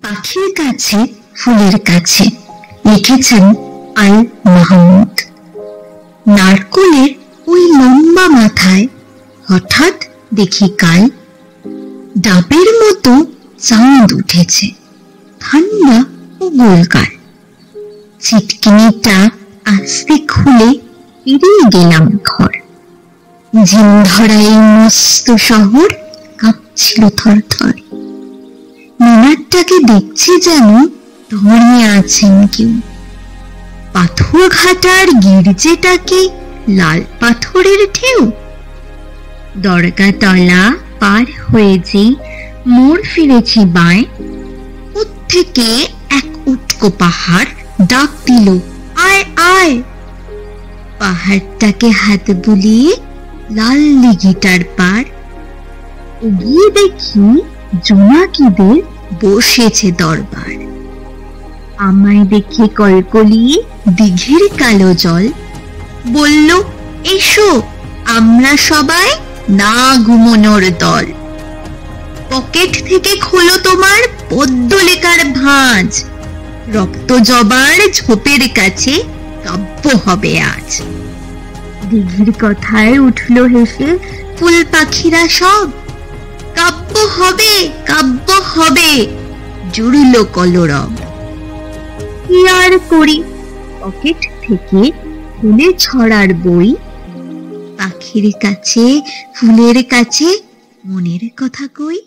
পাখির কাছে ফুলের কাছে লিখেছেন আল মাহমুদ। নারকোলের ওই লম্বা মাথায় হঠাৎ দেখি কাল ডাবের মতো চাঁদ উঠেছে, ঠান্ডা ও গোলকার। ছিটকিনিটা আস্তে খুলে এড়িয়ে গেলাম ঘর। ঝিম ধরা এই মস্ত শহর কাঁপছিল থর থর। মিনারটাকে দেখছি যেন দাঁড়িয়ে আছেন কেউ। পাথর ঘাটার গির্জেটাকে লাল পাথরের ঢেউ। দরগাতলা পার হয়ে যে মোড় ফিরেছি বাঁয়, ওর থেকে এক উটকো পাহাড় ডাক দিল, আয় আয়। পাহাড়টাকে হাত বুলিয়ে লাল দিঘিটার পার এগিয়ে দেখি জোনাকিদের বসেছে দরবার। আমায় দেখে কলকলিয়ে দিঘির কালো জল বলল, এসো আমরা সবাই না ঘুমোনোর দল। পকেট থেকে খোলো তোমার পদ্ম লেখার ভাঁজ, রক্ত জবার ঝোপের কাছে কাব্য হবে আজ। দিঘির কথায় উঠল হেসে ফুল পাখিরা সব, কাব্য হবে কাব্য হবে, জুড়ল কলরব। কি আর করি, পকেট থেকে খুলে ছড়ার বই, পাখির কাছে ফুলের কাছে মনের কথা কই।